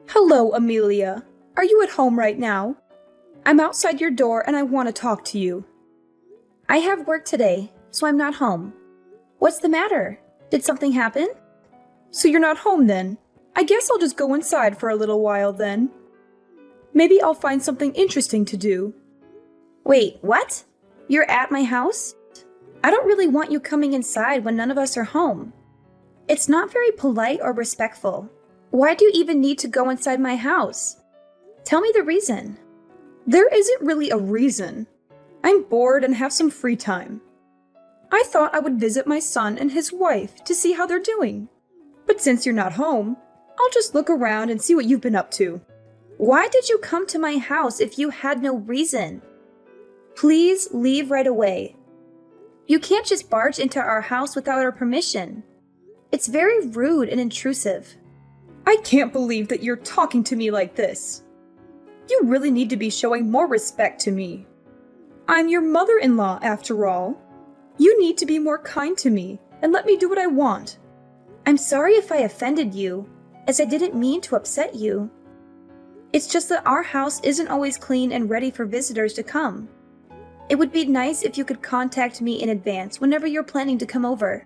Hello, Amelia. Are you at home right now? I'm outside your door and I want to talk to you. I have work today, so I'm not home. What's the matter? Did something happen? So you're not home then? I guess I'll just go inside for a little while then. Maybe I'll find something interesting to do. Wait, what? You're at my house? I don't really want you coming inside when none of us are home. It's not very polite or respectful. Why do you even need to go inside my house? Tell me the reason. There isn't really a reason. I'm bored and have some free time. I thought I would visit my son and his wife to see how they're doing. But since you're not home, I'll just look around and see what you've been up to. Why did you come to my house if you had no reason? Please leave right away. You can't just barge into our house without our permission. It's very rude and intrusive. I can't believe that you're talking to me like this. You really need to be showing more respect to me. I'm your mother-in-law, after all. You need to be more kind to me and let me do what I want. I'm sorry if I offended you, as I didn't mean to upset you. It's just that our house isn't always clean and ready for visitors to come. It would be nice if you could contact me in advance whenever you're planning to come over.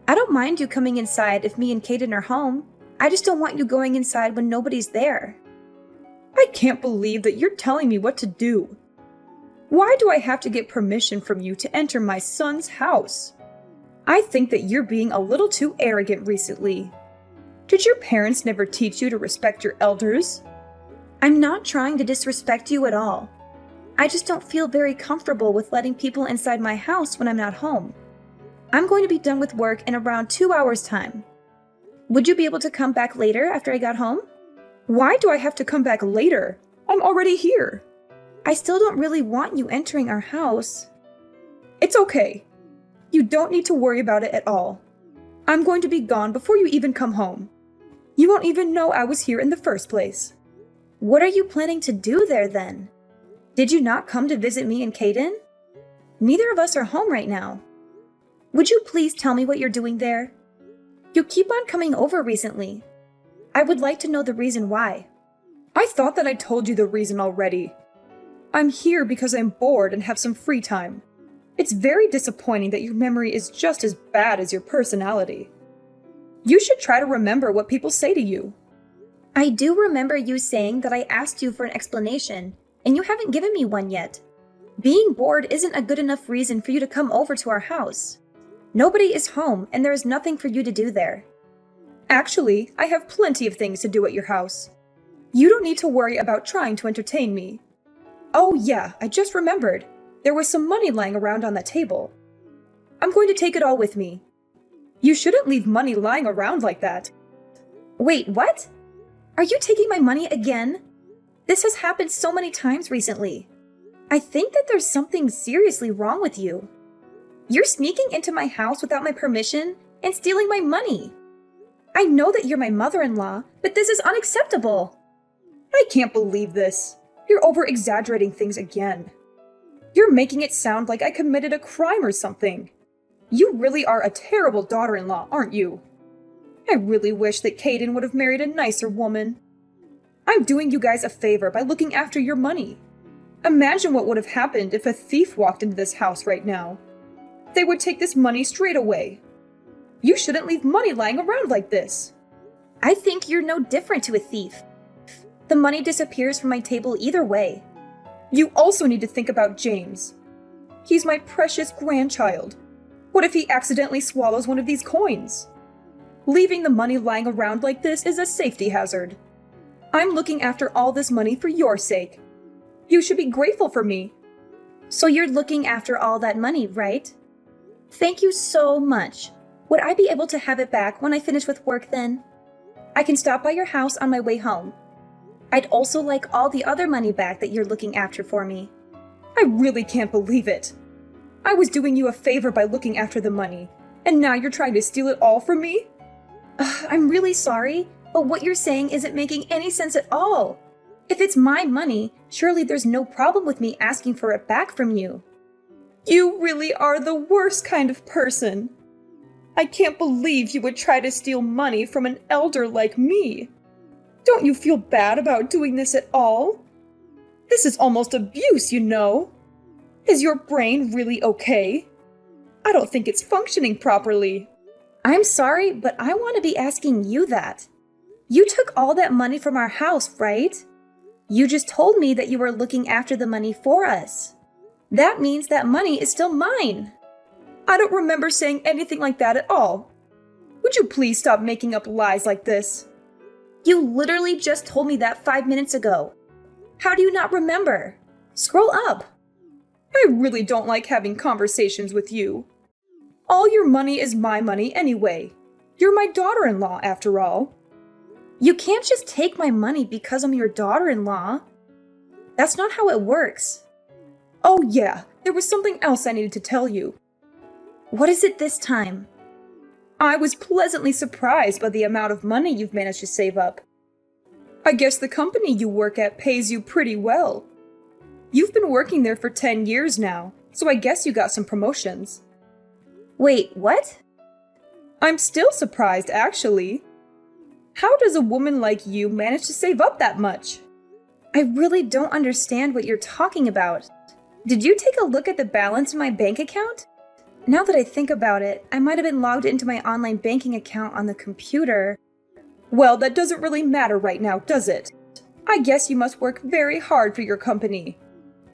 I don't mind you coming inside if me and Kaden are home. I just don't want you going inside when nobody's there. I can't believe that you're telling me what to do. Why do I have to get permission from you to enter my son's house? I think that you're being a little too arrogant recently. Did your parents never teach you to respect your elders? I'm not trying to disrespect you at all. I just don't feel very comfortable with letting people inside my house when I'm not home. I'm going to be done with work in around 2 hours' time. Would you be able to come back later after I got home? Why do I have to come back later? I'm already here. I still don't really want you entering our house. It's okay. You don't need to worry about it at all. I'm going to be gone before you even come home. You won't even know I was here in the first place. What are you planning to do there then? Did you not come to visit me and Kaden? Neither of us are home right now. Would you please tell me what you're doing there? You keep on coming over recently. I would like to know the reason why. I thought that I told you the reason already. I'm here because I'm bored and have some free time. It's very disappointing that your memory is just as bad as your personality. You should try to remember what people say to you. I do remember you saying that I asked you for an explanation, and you haven't given me one yet. Being bored isn't a good enough reason for you to come over to our house. Nobody is home, and there is nothing for you to do there. Actually, I have plenty of things to do at your house. You don't need to worry about trying to entertain me. Oh yeah, I just remembered. There was some money lying around on that table. I'm going to take it all with me. You shouldn't leave money lying around like that. Wait, what? Are you taking my money again? This has happened so many times recently. I think that there's something seriously wrong with you. You're sneaking into my house without my permission and stealing my money. I know that you're my mother-in-law, but this is unacceptable. I can't believe this. You're over-exaggerating things again. You're making it sound like I committed a crime or something. You really are a terrible daughter-in-law, aren't you? I really wish that Kaden would have married a nicer woman. I'm doing you guys a favor by looking after your money. Imagine what would have happened if a thief walked into this house right now. They would take this money straight away. You shouldn't leave money lying around like this. I think you're no different to a thief. The money disappears from my table either way. You also need to think about James. He's my precious grandchild. What if he accidentally swallows one of these coins? Leaving the money lying around like this is a safety hazard. I'm looking after all this money for your sake. You should be grateful for me. So you're looking after all that money, right? Thank you so much. Would I be able to have it back when I finish with work then? I can stop by your house on my way home. I'd also like all the other money back that you're looking after for me. I really can't believe it. I was doing you a favor by looking after the money, and now you're trying to steal it all from me? I'm really sorry, but what you're saying isn't making any sense at all. If it's my money, surely there's no problem with me asking for it back from you. You really are the worst kind of person. I can't believe you would try to steal money from an elder like me. Don't you feel bad about doing this at all? This is almost abuse, you know. Is your brain really okay? I don't think it's functioning properly. I'm sorry, but I want to be asking you that. You took all that money from our house, right? You just told me that you were looking after the money for us. That means that money is still mine. I don't remember saying anything like that at all. Would you please stop making up lies like this? You literally just told me that 5 minutes ago. How do you not remember? Scroll up. I really don't like having conversations with you. All your money is my money anyway. You're my daughter-in-law, after all. You can't just take my money because I'm your daughter-in-law. That's not how it works. Oh yeah, there was something else I needed to tell you. What is it this time? I was pleasantly surprised by the amount of money you've managed to save up. I guess the company you work at pays you pretty well. You've been working there for 10 years now, so I guess you got some promotions. Wait, what? I'm still surprised, actually. How does a woman like you manage to save up that much? I really don't understand what you're talking about. Did you take a look at the balance in my bank account? Now that I think about it, I might have been logged into my online banking account on the computer. Well, that doesn't really matter right now, does it? I guess you must work very hard for your company,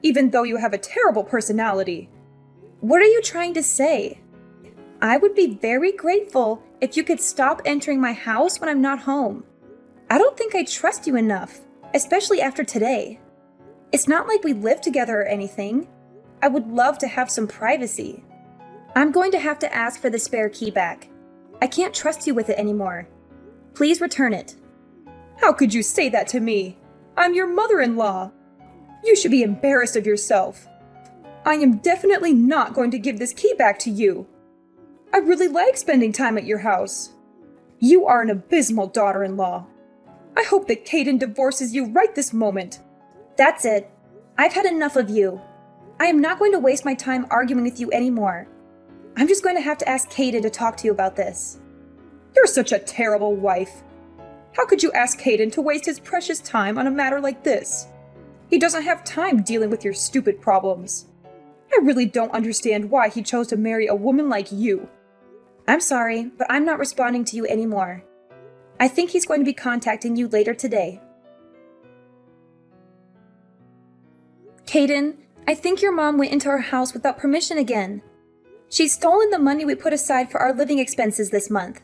even though you have a terrible personality. What are you trying to say? I would be very grateful if you could stop entering my house when I'm not home. I don't think I trust you enough, especially after today. It's not like we live together or anything. I would love to have some privacy. I'm going to have to ask for the spare key back. I can't trust you with it anymore. Please return it. How could you say that to me? I'm your mother-in-law. You should be embarrassed of yourself. I am definitely not going to give this key back to you. I really like spending time at your house. You are an abysmal daughter-in-law. I hope that Caden divorces you right this moment. That's it. I've had enough of you. I am not going to waste my time arguing with you anymore. I'm just going to have to ask Caden to talk to you about this. You're such a terrible wife. How could you ask Caden to waste his precious time on a matter like this? He doesn't have time dealing with your stupid problems. I really don't understand why he chose to marry a woman like you. I'm sorry, but I'm not responding to you anymore. I think he's going to be contacting you later today. Caden, I think your mom went into our house without permission again. She's stolen the money we put aside for our living expenses this month.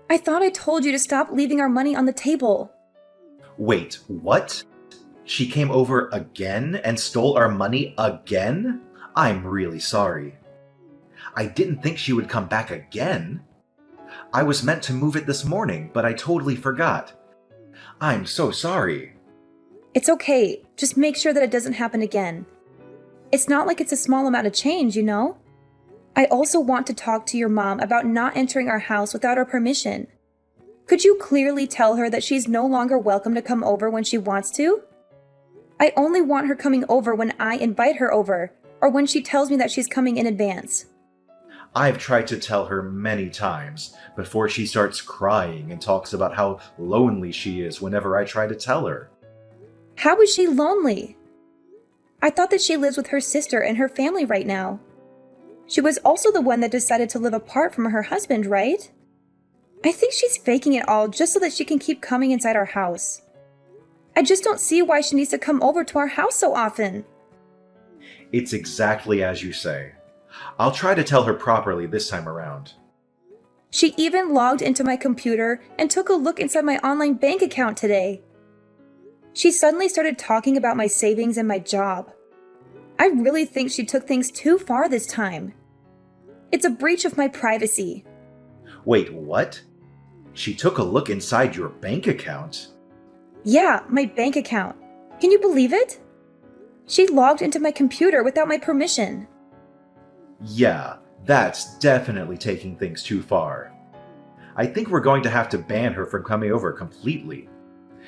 I thought I told you to stop leaving our money on the table. Wait, what? She came over again and stole our money again? I'm really sorry. I didn't think she would come back again. I was meant to move it this morning, but I totally forgot. I'm so sorry. It's okay. Just make sure that it doesn't happen again. It's not like it's a small amount of change, you know? I also want to talk to your mom about not entering our house without our permission. Could you clearly tell her that she's no longer welcome to come over when she wants to? I only want her coming over when I invite her over, or when she tells me that she's coming in advance. I've tried to tell her many times before she starts crying and talks about how lonely she is whenever I try to tell her. How is she lonely? I thought that she lives with her sister and her family right now. She was also the one that decided to live apart from her husband, right? I think she's faking it all just so that she can keep coming inside our house. I just don't see why she needs to come over to our house so often. It's exactly as you say. I'll try to tell her properly this time around. She even logged into my computer and took a look inside my online bank account today. She suddenly started talking about my savings and my job. I really think she took things too far this time. It's a breach of my privacy. Wait, what? She took a look inside your bank account? Yeah, my bank account. Can you believe it? She logged into my computer without my permission. Yeah, that's definitely taking things too far. I think we're going to have to ban her from coming over completely.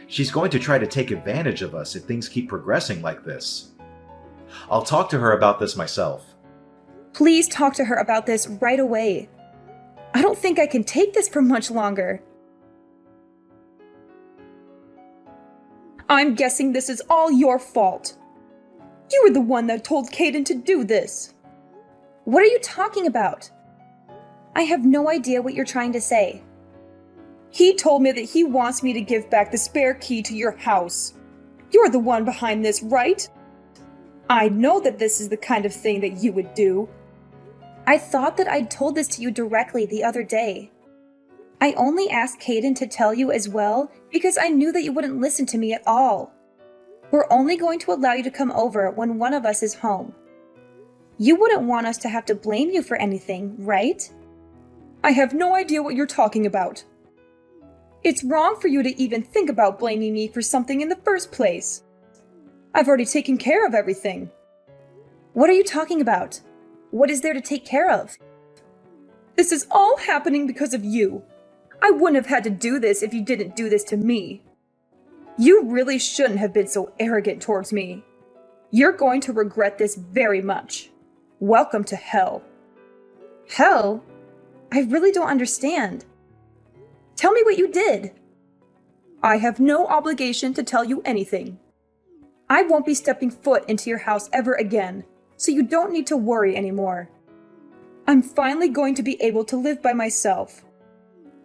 She's going to try to take advantage of us if things keep progressing like this. I'll talk to her about this myself. Please talk to her about this right away. I don't think I can take this for much longer. I'm guessing this is all your fault. You were the one that told Caden to do this. What are you talking about? I have no idea what you're trying to say. He told me that he wants me to give back the spare key to your house. You're the one behind this, right? I know that this is the kind of thing that you would do. I thought that I'd told this to you directly the other day. I only asked Caden to tell you as well because I knew that you wouldn't listen to me at all. We're only going to allow you to come over when one of us is home. You wouldn't want us to have to blame you for anything, right? I have no idea what you're talking about. It's wrong for you to even think about blaming me for something in the first place. I've already taken care of everything. What are you talking about? What is there to take care of? This is all happening because of you. I wouldn't have had to do this if you didn't do this to me. You really shouldn't have been so arrogant towards me. You're going to regret this very much. Welcome to hell. Hell? I really don't understand. Tell me what you did. I have no obligation to tell you anything. I won't be stepping foot into your house ever again, so you don't need to worry anymore. I'm finally going to be able to live by myself.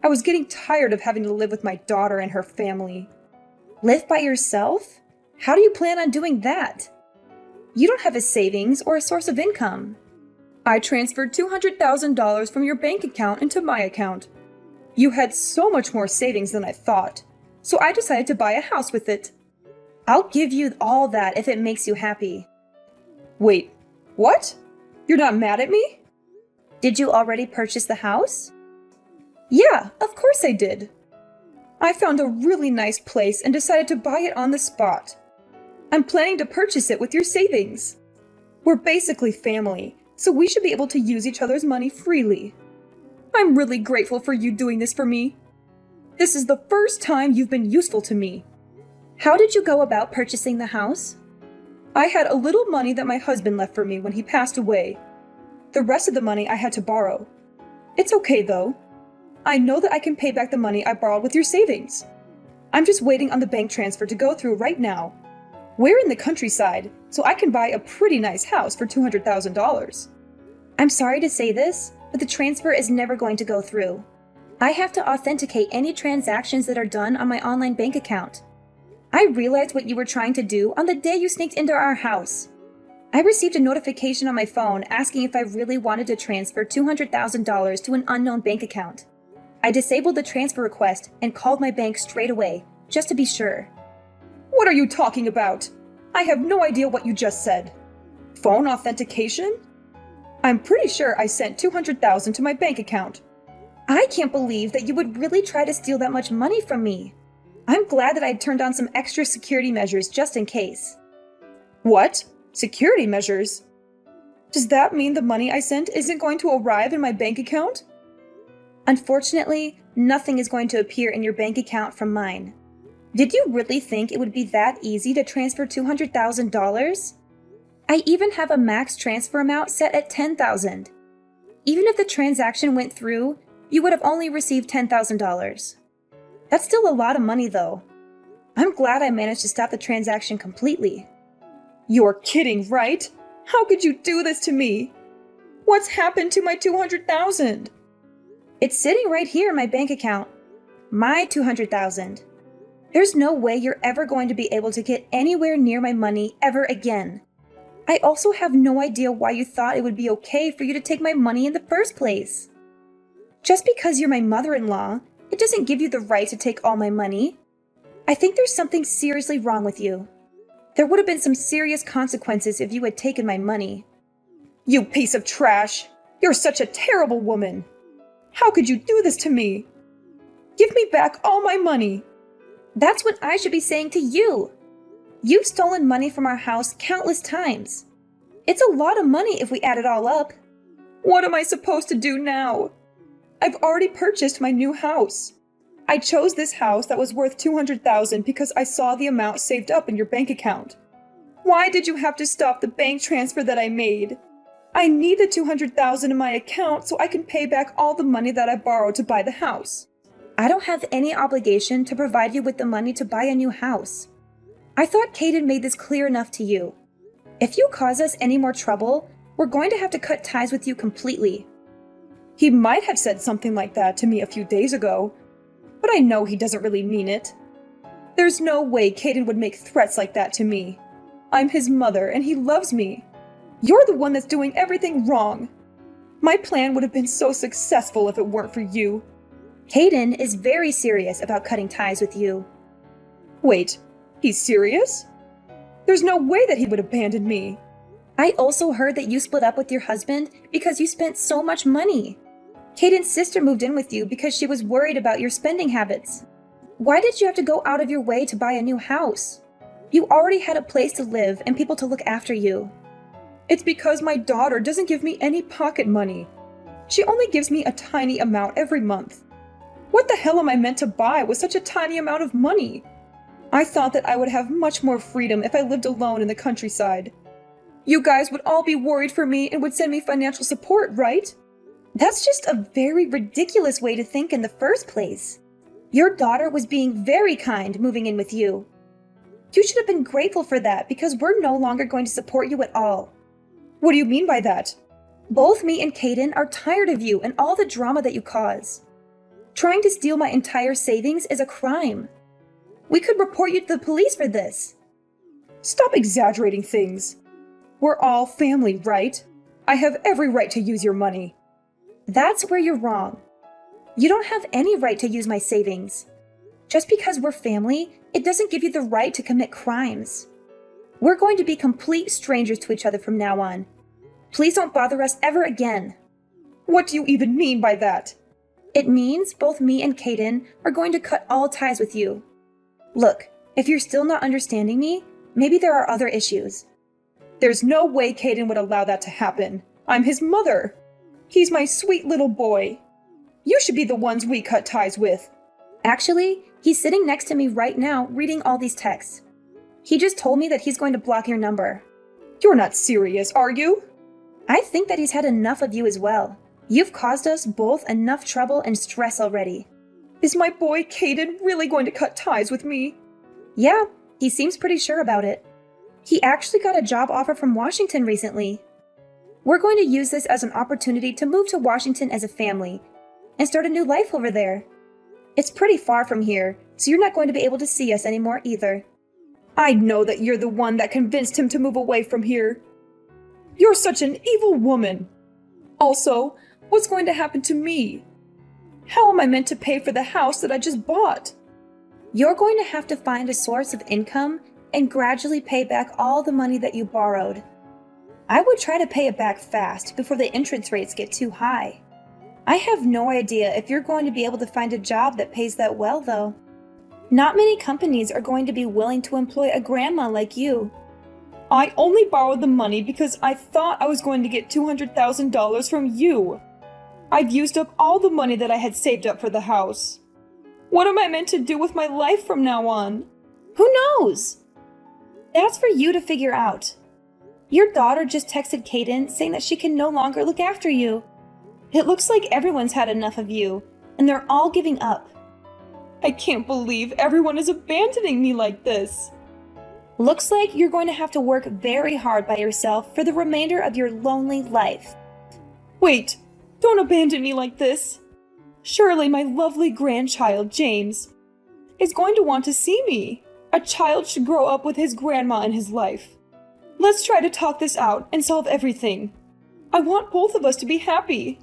I was getting tired of having to live with my daughter and her family. Live by yourself? How do you plan on doing that? You don't have a savings or a source of income. I transferred $200,000 from your bank account into my account. You had so much more savings than I thought, so I decided to buy a house with it. I'll give you all that if it makes you happy. Wait, what? You're not mad at me? Did you already purchase the house? Yeah, of course I did. I found a really nice place and decided to buy it on the spot. I'm planning to purchase it with your savings. We're basically family, so we should be able to use each other's money freely. I'm really grateful for you doing this for me. This is the first time you've been useful to me. How did you go about purchasing the house? I had a little money that my husband left for me when he passed away. The rest of the money I had to borrow. It's okay though. I know that I can pay back the money I borrowed with your savings. I'm just waiting on the bank transfer to go through right now. We're in the countryside, so I can buy a pretty nice house for $200,000. I'm sorry to say this, but the transfer is never going to go through. I have to authenticate any transactions that are done on my online bank account. I realized what you were trying to do on the day you sneaked into our house. I received a notification on my phone asking if I really wanted to transfer $200,000 to an unknown bank account. I disabled the transfer request and called my bank straight away, just to be sure. What are you talking about? I have no idea what you just said. Phone authentication? I'm pretty sure I sent $200,000 to my bank account. I can't believe that you would really try to steal that much money from me. I'm glad that I'd turned on some extra security measures just in case. What? Security measures? Does that mean the money I sent isn't going to arrive in my bank account? Unfortunately, nothing is going to appear in your bank account from mine. Did you really think it would be that easy to transfer $200,000? I even have a max transfer amount set at $10,000. Even if the transaction went through, you would have only received $10,000. That's still a lot of money though. I'm glad I managed to stop the transaction completely. You're kidding, right? How could you do this to me? What's happened to my $200,000? It's sitting right here in my bank account. My $200,000. There's no way you're ever going to be able to get anywhere near my money ever again. I also have no idea why you thought it would be okay for you to take my money in the first place. Just because you're my mother-in-law, it doesn't give you the right to take all my money. I think there's something seriously wrong with you. There would have been some serious consequences if you had taken my money. You piece of trash! You're such a terrible woman! How could you do this to me? Give me back all my money! That's what I should be saying to you! You've stolen money from our house countless times. It's a lot of money if we add it all up. What am I supposed to do now? I've already purchased my new house. I chose this house that was worth $200,000 because I saw the amount saved up in your bank account. Why did you have to stop the bank transfer that I made? I need the $200,000 in my account so I can pay back all the money that I borrowed to buy the house. I don't have any obligation to provide you with the money to buy a new house. I thought Caden made this clear enough to you. If you cause us any more trouble, we're going to have to cut ties with you completely. He might have said something like that to me a few days ago, but I know he doesn't really mean it. There's no way Caden would make threats like that to me. I'm his mother and he loves me. You're the one that's doing everything wrong. My plan would have been so successful if it weren't for you. Caden is very serious about cutting ties with you. Wait, he's serious? There's no way that he would abandon me. I also heard that you split up with your husband because you spent so much money. Caden's sister moved in with you because she was worried about your spending habits. Why did you have to go out of your way to buy a new house? You already had a place to live and people to look after you. It's because my daughter doesn't give me any pocket money. She only gives me a tiny amount every month. What the hell am I meant to buy with such a tiny amount of money? I thought that I would have much more freedom if I lived alone in the countryside. You guys would all be worried for me and would send me financial support, right? That's just a very ridiculous way to think in the first place. Your daughter was being very kind moving in with you. You should have been grateful for that because we're no longer going to support you at all. What do you mean by that? Both me and Caden are tired of you and all the drama that you cause. Trying to steal my entire savings is a crime. We could report you to the police for this. Stop exaggerating things. We're all family, right? I have every right to use your money. That's where you're wrong. You don't have any right to use my savings. Just because we're family, it doesn't give you the right to commit crimes. We're going to be complete strangers to each other from now on. Please don't bother us ever again. What do you even mean by that? It means both me and Caden are going to cut all ties with you. Look, if you're still not understanding me, maybe there are other issues. There's no way Caden would allow that to happen. I'm his mother. He's my sweet little boy. You should be the ones we cut ties with. Actually, he's sitting next to me right now reading all these texts. He just told me that he's going to block your number. You're not serious, are you? I think that he's had enough of you as well. You've caused us both enough trouble and stress already. Is my boy Caden really going to cut ties with me? Yeah, he seems pretty sure about it. He actually got a job offer from Washington recently. We're going to use this as an opportunity to move to Washington as a family and start a new life over there. It's pretty far from here, so you're not going to be able to see us anymore either. I know that you're the one that convinced him to move away from here. You're such an evil woman. Also, what's going to happen to me? How am I meant to pay for the house that I just bought? You're going to have to find a source of income and gradually pay back all the money that you borrowed. I would try to pay it back fast before the interest rates get too high. I have no idea if you're going to be able to find a job that pays that well, though. Not many companies are going to be willing to employ a grandma like you. I only borrowed the money because I thought I was going to get $200,000 from you. I've used up all the money that I had saved up for the house. What am I meant to do with my life from now on? Who knows? That's for you to figure out. Your daughter just texted Caden saying that she can no longer look after you. It looks like everyone's had enough of you, and they're all giving up. I can't believe everyone is abandoning me like this. Looks like you're going to have to work very hard by yourself for the remainder of your lonely life. Wait, don't abandon me like this. Surely my lovely grandchild, James, is going to want to see me. A child should grow up with his grandma in his life. Let's try to talk this out and solve everything. I want both of us to be happy.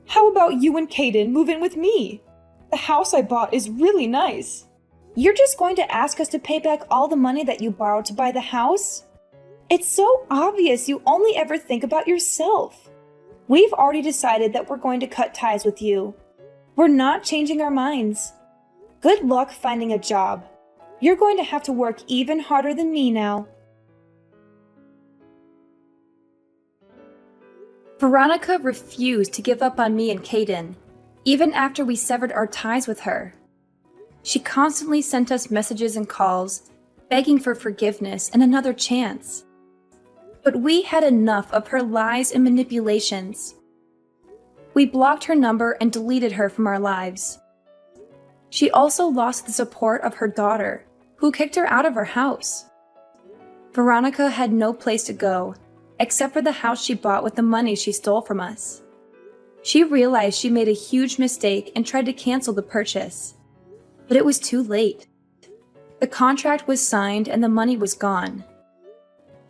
How about you and Caden move in with me? The house I bought is really nice. You're just going to ask us to pay back all the money that you borrowed to buy the house? It's so obvious you only ever think about yourself. We've already decided that we're going to cut ties with you. We're not changing our minds. Good luck finding a job. You're going to have to work even harder than me now. Veronica refused to give up on me and Caden, even after we severed our ties with her. She constantly sent us messages and calls, begging for forgiveness and another chance. But we had enough of her lies and manipulations. We blocked her number and deleted her from our lives. She also lost the support of her daughter, who kicked her out of her house. Veronica had no place to go, except for the house she bought with the money she stole from us. She realized she made a huge mistake and tried to cancel the purchase, but it was too late. The contract was signed and the money was gone.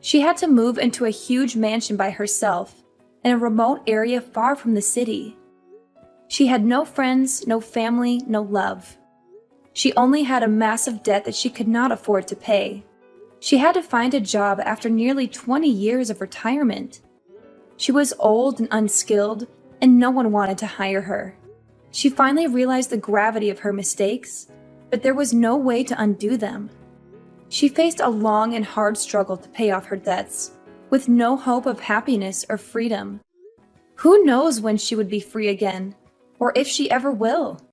She had to move into a huge mansion by herself in a remote area far from the city. She had no friends, no family, no love. She only had a massive debt that she could not afford to pay. She had to find a job after nearly 20 years of retirement. She was old and unskilled, and no one wanted to hire her. She finally realized the gravity of her mistakes, but there was no way to undo them. She faced a long and hard struggle to pay off her debts, with no hope of happiness or freedom. Who knows when she would be free again, or if she ever will?